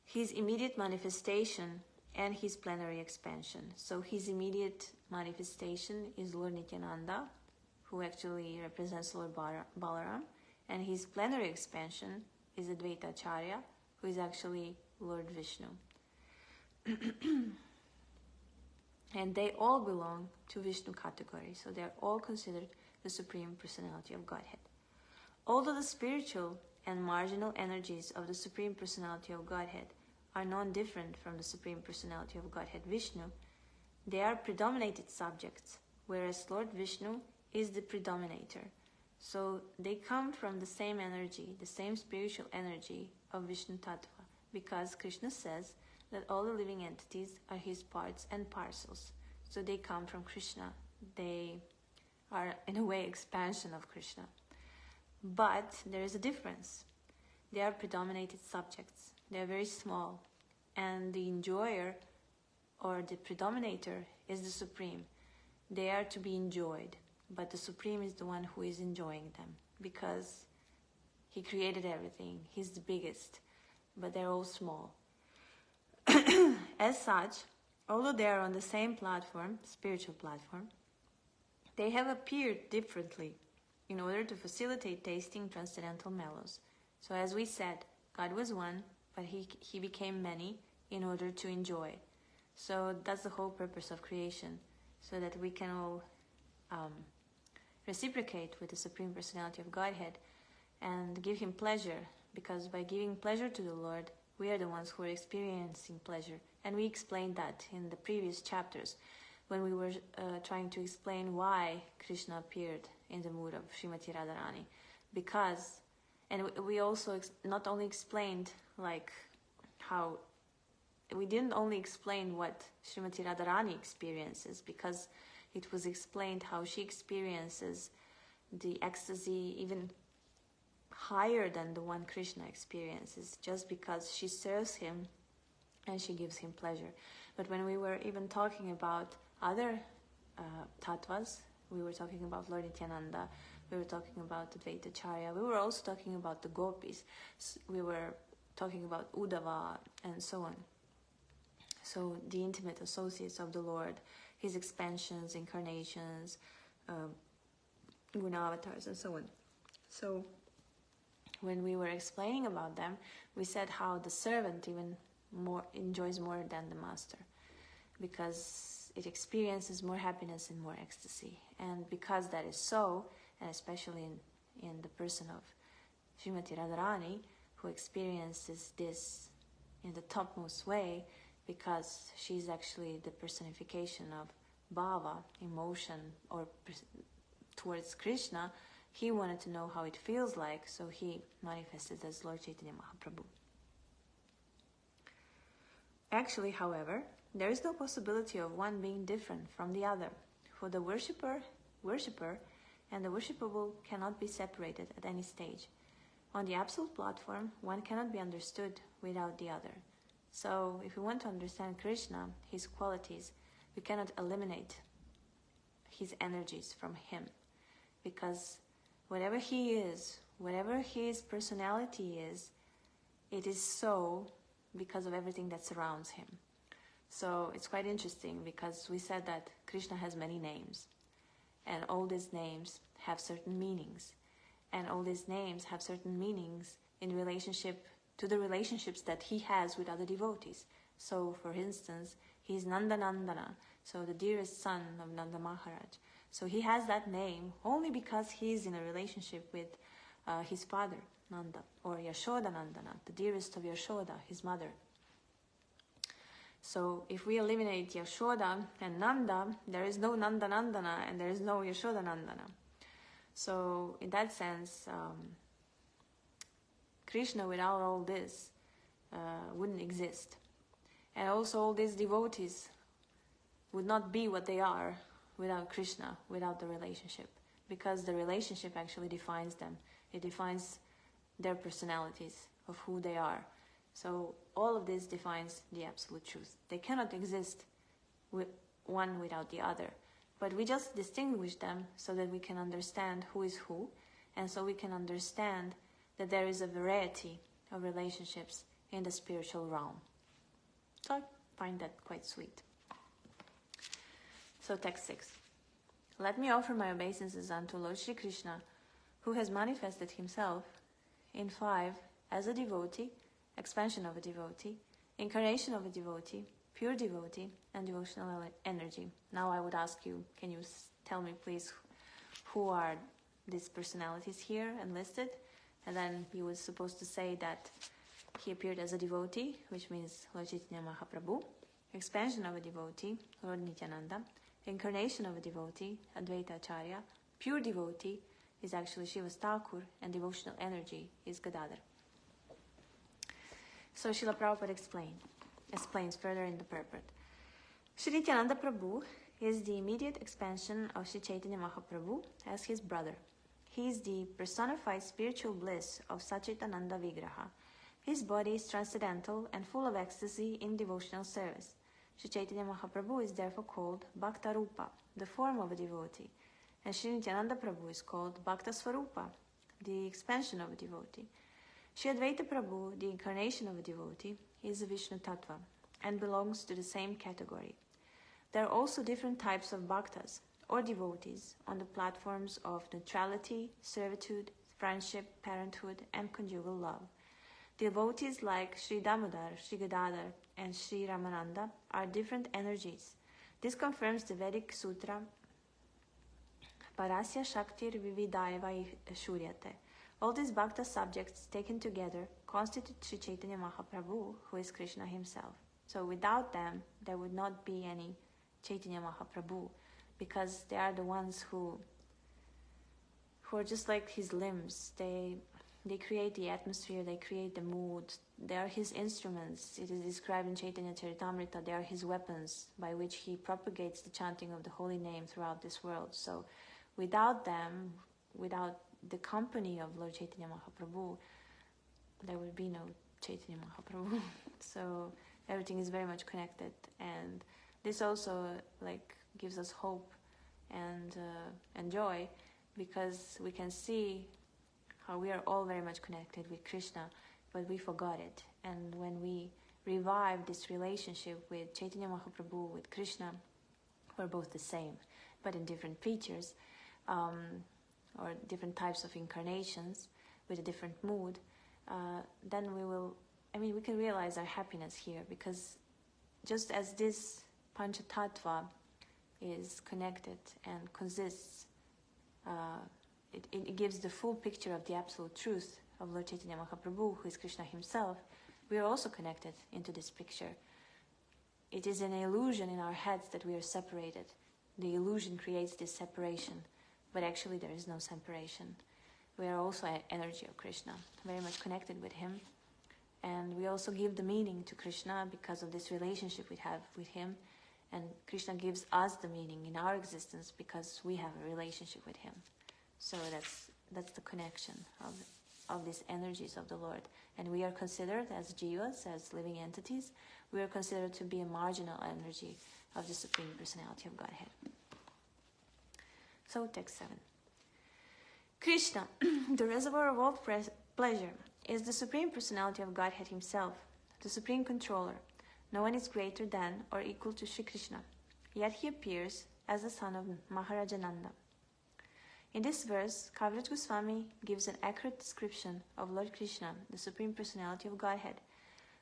his immediate manifestation, and his plenary expansion. So his immediate manifestation is Lord Nityananda, who actually represents Lord Balaram, and his plenary expansion is Advaita Acharya, who is actually Lord Vishnu. And they all belong to Vishnu category, so they are all considered the Supreme Personality of Godhead. Although the spiritual and marginal energies of the Supreme Personality of Godhead are non-different from the Supreme Personality of Godhead Vishnu, they are predominated subjects, whereas Lord Vishnu is the predominator. So they come from the same energy, the same spiritual energy of Vishnu Tattva, because Krishna says that all the living entities are his parts and parcels. So they come from Krishna. They are, in a way, expansion of Krishna. But there is a difference. They are predominated subjects. They are very small. And the enjoyer, or the predominator, is the Supreme. They are to be enjoyed. But the Supreme is the one who is enjoying them, because he created everything. He's the biggest. But they're all small. As such, although they are on the same platform, spiritual platform, they have appeared differently in order to facilitate tasting transcendental mellows. So as we said, God was one, but he became many in order to enjoy. So that's the whole purpose of creation, so that we can all reciprocate with the Supreme Personality of Godhead and give him pleasure, because by giving pleasure to the Lord, we are the ones who are experiencing pleasure. And we explained that in the previous chapters when we were trying to explain why Krishna appeared in the mood of Srimati Radharani. Because, and we also not only explained like how, we didn't only explain what Srimati Radharani experiences, because it was explained how she experiences the ecstasy even higher than the one Krishna experiences, just because she serves him and she gives him pleasure. But when we were even talking about other tattvas, we were talking about Lord Nityananda, we were talking about Advaita Acharya, we were also talking about the gopis, we were talking about Uddhava and so on. So the intimate associates of the Lord, his expansions, incarnations, guna avatars and so on. So when we were explaining about them, we said how the servant even more enjoys more than the master, because it experiences more happiness and more ecstasy. And because that is so, and especially in the person of Srimati Radharani, who experiences this in the topmost way, because she's actually the personification of bhava, emotion, or towards Krishna, he wanted to know how it feels like, so he manifested as Lord Chaitanya Mahaprabhu. Actually, however, there is no possibility of one being different from the other, for the worshipper and the worshipable cannot be separated at any stage. On the absolute platform, one cannot be understood without the other. So, if we want to understand Krishna, his qualities, we cannot eliminate his energies from him, because whatever he is, whatever his personality is, it is so because of everything that surrounds him. So it's quite interesting, because we said that Krishna has many names, and all these names have certain meanings, and all these names have certain meanings in relationship to the relationships that he has with other devotees. So, for instance, he is Nanda Nandana, so the dearest son of Nanda Maharaj. So he has that name only because he is in a relationship with his father, Nanda, or Yashoda Nandana, the dearest of Yashoda, his mother. So if we eliminate Yashoda and Nanda, there is no Nanda Nandana and there is no Yashoda Nandana. So in that sense, Krishna without all this wouldn't exist. And also all these devotees would not be what they are without Krishna, without the relationship. Because the relationship actually defines them. It defines their personalities, of who they are. So all of this defines the absolute truth. They cannot exist with one without the other. But we just distinguish them so that we can understand who is who, and so we can understand that there is a variety of relationships in the spiritual realm. So I find that quite sweet. So text 6. Let me offer my obeisances unto Lord Shri Krishna, who has manifested himself in 5 as a devotee, expansion of a devotee, incarnation of a devotee, pure devotee, and devotional energy. Now I would ask you, can you tell me please who are these personalities here and listed? And then you were supposed to say that he appeared as a devotee, which means Lord Chaitanya Mahaprabhu, expansion of a devotee, Lord Nityananda, incarnation of a devotee, Advaita Acharya, pure devotee is actually Shiva Thakur, and devotional energy is Gadadhar. So Srila Prabhupada explains further in the purport. Sri Nityananda Prabhu is the immediate expansion of Sri Chaitanya Mahaprabhu as his brother. He is the personified spiritual bliss of Sachitananda Vigraha. His body is transcendental and full of ecstasy in devotional service. Sri Chaitanya Mahaprabhu is therefore called Bhakta Rupa, the form of a devotee, and Sri Nityananda Prabhu is called Bhakta Svarupa, the expansion of a devotee. Sri Advaita Prabhu, the incarnation of a devotee, is a Vishnu Tattva and belongs to the same category. There are also different types of bhaktas, or devotees, on the platforms of neutrality, servitude, friendship, parenthood, and conjugal love. Devotees like Sri Damodar, Sri Gadadhar, and Sri Ramananda are different energies. This confirms the Vedic sutra Parasya Shaktir Vividaiva Shuryate. All these bhakta subjects taken together constitute Sri Chaitanya Mahaprabhu, who is Krishna himself. So without them, there would not be any Chaitanya Mahaprabhu, because they are the ones who are just like his limbs. They create the atmosphere, they create the mood, they are his instruments. It is described in Chaitanya Charitamrita, they are his weapons by which he propagates the chanting of the holy name throughout this world. So without them, without the company of Lord Chaitanya Mahaprabhu, there would be no Chaitanya Mahaprabhu. So everything is very much connected, and this also gives us hope and joy, because we can see how we are all very much connected with Krishna, but we forgot it. And when we revive this relationship with Chaitanya Mahaprabhu, with Krishna, we're both the same, but in different features, or different types of incarnations. with a different mood, then we can realize our happiness here, because just as this Panchatattva is connected and consists, it gives the full picture of the absolute truth of Lord Chaitanya Mahaprabhu, who is Krishna himself. We are also connected into this picture. It is an illusion in our heads that we are separated. The illusion creates this separation, but actually there is no separation. We are also an energy of Krishna, very much connected with him. And we also give the meaning to Krishna because of this relationship we have with him. And Krishna gives us the meaning in our existence because we have a relationship with him. So that's the connection of these energies of the Lord. And we are considered as jivas, as living entities, we are considered to be a marginal energy of the Supreme Personality of Godhead. So text 7. Krishna, the reservoir of all pleasure, is the Supreme Personality of Godhead himself, the Supreme Controller. No one is greater than or equal to Shri Krishna, yet he appears as the son of Maharaja Nanda. In this verse, Kaviraj Goswami gives an accurate description of Lord Krishna, the Supreme Personality of Godhead,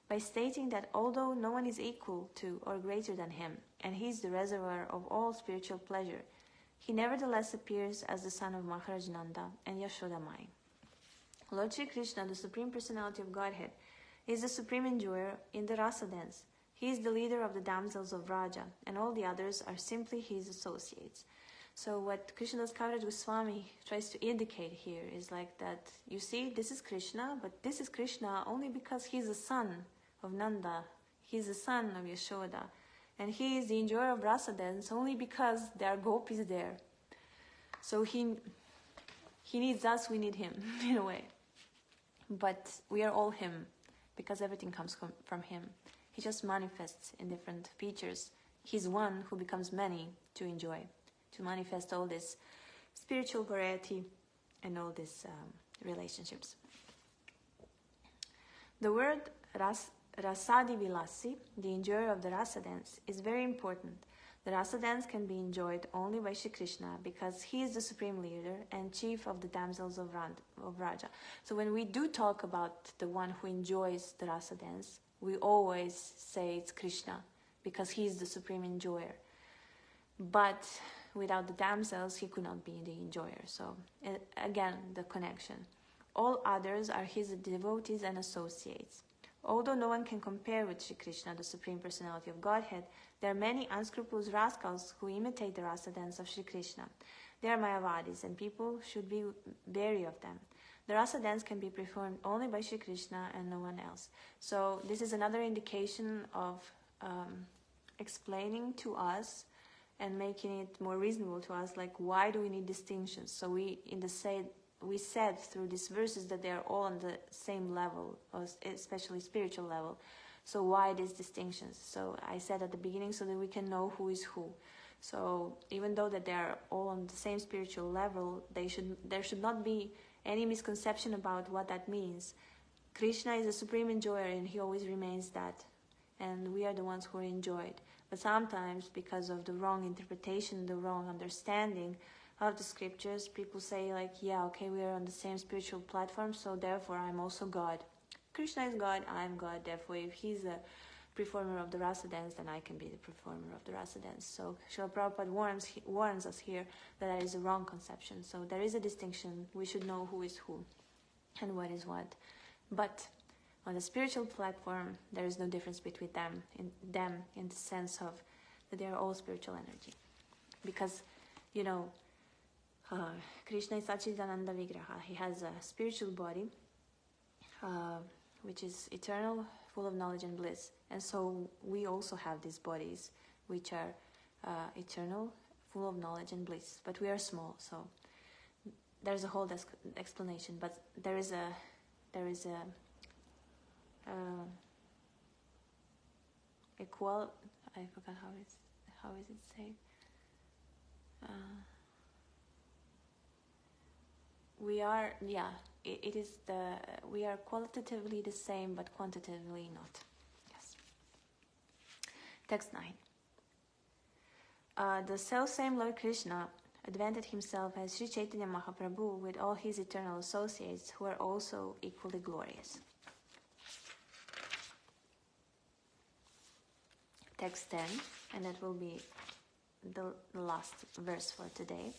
by stating that although no one is equal to or greater than him, and he is the reservoir of all spiritual pleasure, he nevertheless appears as the son of Maharaj Nanda and Yashoda Mai. Lord Shri Krishna, the Supreme Personality of Godhead, is the supreme enjoyer in the rasa dance. He is the leader of the damsels of Vraja, and all the others are simply his associates. So what Krishnadas Kaviraj Goswami tries to indicate here is like that, you see, this is Krishna, but this is Krishna only because he's the son of Nanda, he's the son of Yashoda, and he is the enjoyer of rasa dance only because there are gopis there. So he needs us, we need him, in a way. But we are all him, because everything comes from him. He just manifests in different features. He's one who becomes many to enjoy, to manifest all this spiritual variety and all these relationships. The word rasadi vilasi, the enjoyer of the rasa dance, is very important. The rasa dance can be enjoyed only by Shri Krishna because he is the supreme leader and chief of the damsels of Vraja. So when we do talk about the one who enjoys the rasa dance, we always say it's Krishna because he is the supreme enjoyer. But without the damsels, he could not be the enjoyer. So again, the connection. All others are his devotees and associates. Although no one can compare with Shri Krishna, the Supreme Personality of Godhead, there are many unscrupulous rascals who imitate the rasa dance of Shri Krishna. They are Mayavadis, and people should be wary of them. The rasa dance can be performed only by Shri Krishna and no one else. So this is another indication of explaining to us and making it more reasonable to us, like, why do we need distinctions? So we said through these verses that they are all on the same level, especially spiritual level. So why these distinctions? So I said at the beginning, so that we can know who is who. So even though that they are all on the same spiritual level, there should not be any misconception about what that means. Krishna is a supreme enjoyer and he always remains that. And we are the ones who are enjoyed. But sometimes, because of the wrong interpretation, the wrong understanding of the scriptures, people say like, yeah, okay, we are on the same spiritual platform, so therefore I'm also God. Krishna is God, I'm God, therefore if he's a performer of the rasa dance, then I can be the performer of the rasa dance. So Srila Prabhupada warns us here that is a wrong conception. So there is a distinction, we should know who is who and what is what. But on the spiritual platform, there is no difference between them in the sense of that they are all spiritual energy. Because, you know, Krishna is Sachidananda Vigraha. He has a spiritual body, which is eternal, full of knowledge and bliss. And so we also have these bodies, which are eternal, full of knowledge and bliss. But we are small, so there's a whole explanation. But there is a equal. I forgot how is it said. We are, we are qualitatively the same, but quantitatively not. Yes. Text 9. The self-same Lord Krishna, advanted himself as Sri Chaitanya Mahaprabhu with all his eternal associates who are also equally glorious. Text 10, and that will be the last verse for today.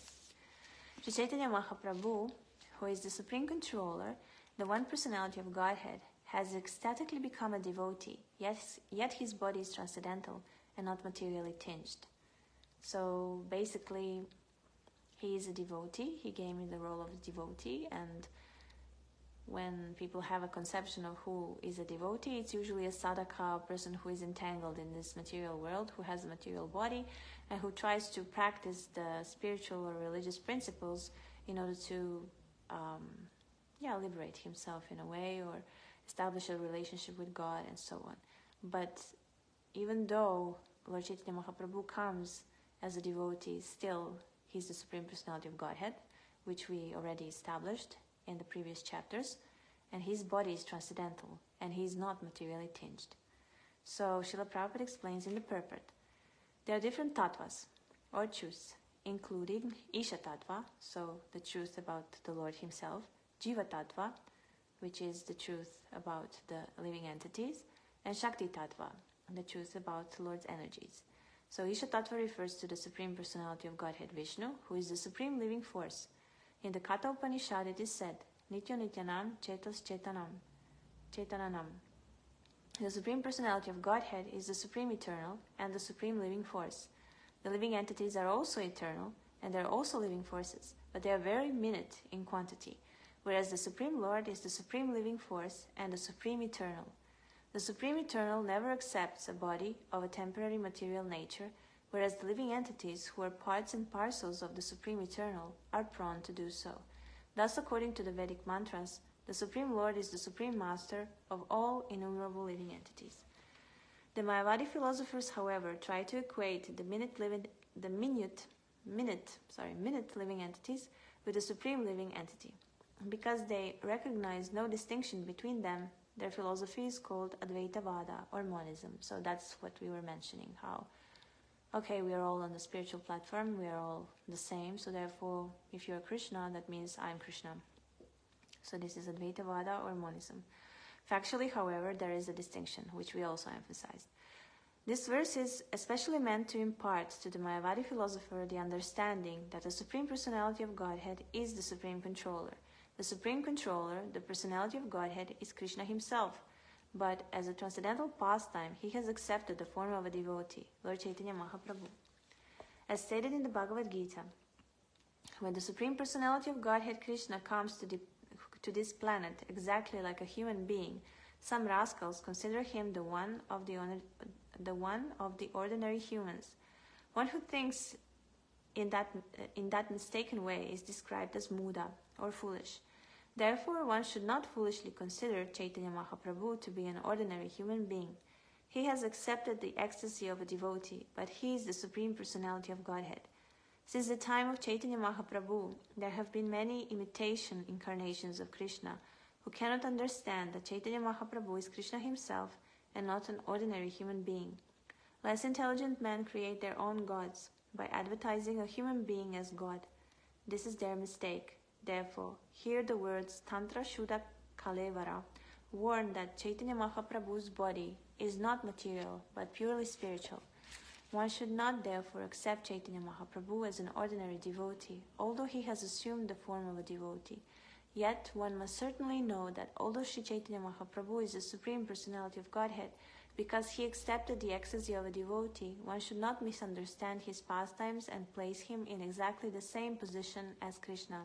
Sri Chaitanya Mahaprabhu, who is the Supreme Controller, the one personality of Godhead, has ecstatically become a devotee, yet his body is transcendental and not materially tinged. So basically, he is a devotee. He gave me the role of a devotee, and when people have a conception of who is a devotee, it's usually a sadhaka, a person who is entangled in this material world, who has a material body, and who tries to practice the spiritual or religious principles in order to liberate himself in a way, or establish a relationship with God and so on. But even though Lord Chaitanya Mahaprabhu comes as a devotee, still he's the Supreme Personality of Godhead, which we already established in the previous chapters, and his body is transcendental, and he is not materially tinged. So Srila Prabhupada explains in the purport, there are different tattvas, or truths, including Isha Tattva, so the truth about the Lord himself, Jiva Tattva, which is the truth about the living entities, and Shakti Tattva, the truth about the Lord's energies. So Isha Tattva refers to the Supreme Personality of Godhead Vishnu, who is the Supreme Living Force. In the Katha Upanishad it is said, Nitya Nityanam Chetas Chetananam. The Supreme Personality of Godhead is the Supreme Eternal and the Supreme Living Force. The living entities are also eternal, and they are also living forces, but they are very minute in quantity, whereas the Supreme Lord is the Supreme Living Force and the Supreme Eternal. The Supreme Eternal never accepts a body of a temporary material nature, whereas the living entities, who are parts and parcels of the Supreme Eternal, are prone to do so. Thus, according to the Vedic mantras, the Supreme Lord is the Supreme Master of all innumerable living entities. The Mayavadi philosophers, however, try to equate the minute living entities with the Supreme Living Entity. Because they recognize no distinction between them, their philosophy is called Advaita Vada, or monism. So that's what we were mentioning, how, okay, we are all on the spiritual platform, we are all the same, so therefore, if you're Krishna, that means I'm Krishna. So this is Advaita Vada, or monism. Factually, however, there is a distinction, which we also emphasized. This verse is especially meant to impart to the Mayavadi philosopher the understanding that the Supreme Personality of Godhead is the Supreme Controller. The Supreme Controller, the Personality of Godhead, is Krishna himself, but as a transcendental pastime, he has accepted the form of a devotee, Lord Chaitanya Mahaprabhu. As stated in the Bhagavad Gita, when the Supreme Personality of Godhead Krishna comes to this planet exactly like a human being, some rascals consider him the one of the ordinary humans. One who thinks in that mistaken way is described as muda, or foolish. Therefore, one should not foolishly consider Chaitanya Mahaprabhu to be an ordinary human being. He has accepted the ecstasy of a devotee, but he is the Supreme Personality of Godhead. Since the time of Chaitanya Mahaprabhu, there have been many imitation incarnations of Krishna who cannot understand that Chaitanya Mahaprabhu is Krishna himself and not an ordinary human being. Less intelligent men create their own gods by advertising a human being as God. This is their mistake. Therefore, hear the words Tantra Shuddha Kalevara warn that Chaitanya Mahaprabhu's body is not material but purely spiritual. One should not therefore accept Chaitanya Mahaprabhu as an ordinary devotee, although he has assumed the form of a devotee. Yet one must certainly know that although Sri Chaitanya Mahaprabhu is the Supreme Personality of Godhead, because he accepted the ecstasy of a devotee, one should not misunderstand his pastimes and place him in exactly the same position as Krishna.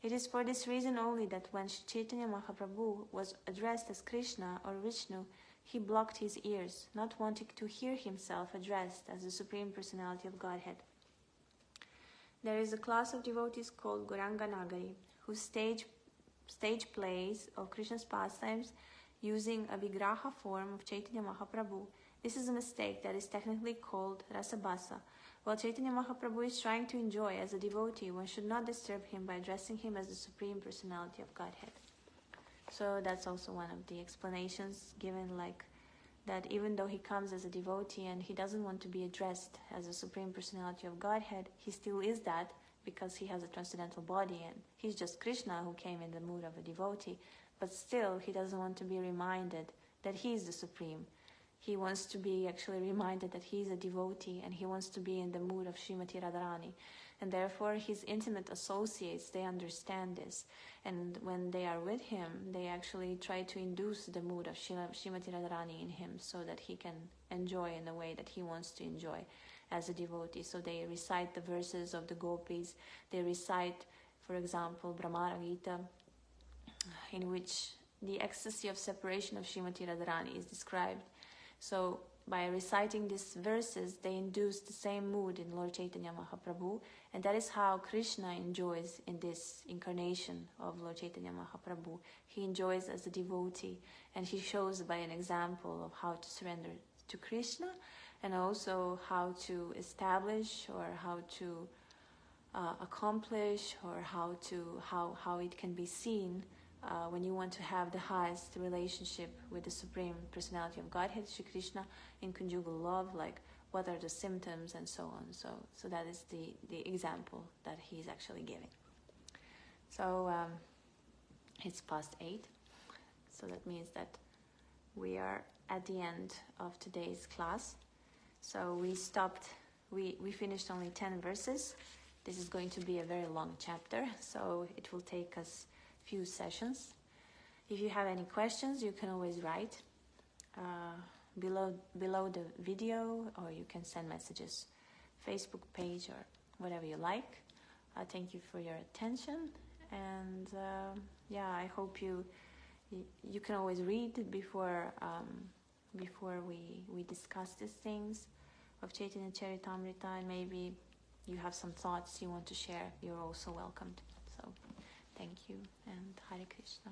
It is for this reason only that when Sri Chaitanya Mahaprabhu was addressed as Krishna or Vishnu, he blocked his ears, not wanting to hear himself addressed as the Supreme Personality of Godhead. There is a class of devotees called Gauranga Nagari, who stage plays of Krishna's pastimes using a vigraha form of Chaitanya Mahaprabhu. This is a mistake that is technically called rasabhasa. While Chaitanya Mahaprabhu is trying to enjoy as a devotee, one should not disturb him by addressing him as the Supreme Personality of Godhead. So that's also one of the explanations given, like that even though he comes as a devotee and he doesn't want to be addressed as a Supreme Personality of Godhead, he still is that because he has a transcendental body and he's just Krishna who came in the mood of a devotee, but still he doesn't want to be reminded that he is the Supreme. He wants to be actually reminded that he is a devotee and he wants to be in the mood of Srimati Radharani. And therefore his intimate associates, they understand this. And when they are with him, they actually try to induce the mood of Srimati Radharani in him so that he can enjoy in the way that he wants to enjoy as a devotee. So they recite the verses of the gopis. They recite, for example, Bhagavad Gita, in which the ecstasy of separation of Srimati Radharani is described. So by reciting these verses, they induce the same mood in Lord Chaitanya Mahaprabhu, and that is how Krishna enjoys in this incarnation of Lord Chaitanya Mahaprabhu. He enjoys as a devotee, and he shows by an example of how to surrender to Krishna, and also how to establish or how to accomplish, or how it can be seen when you want to have the highest relationship with the Supreme Personality of Godhead, Shri Krishna, in conjugal love, like what are the symptoms and so on. So that is the example that he is actually giving. So it's past 8, so that means that we are at the end of today's class. So we finished only 10 verses. This is going to be a very long chapter, so it will take us few sessions. If you have any questions, you can always write below the video, or you can send messages, Facebook page, or whatever you like. Thank you for your attention, and I hope you can always read before we discuss these things of Chaitanya Charitamrita, and maybe you have some thoughts you want to share. You're also welcomed. So thank you, and Hare Krishna.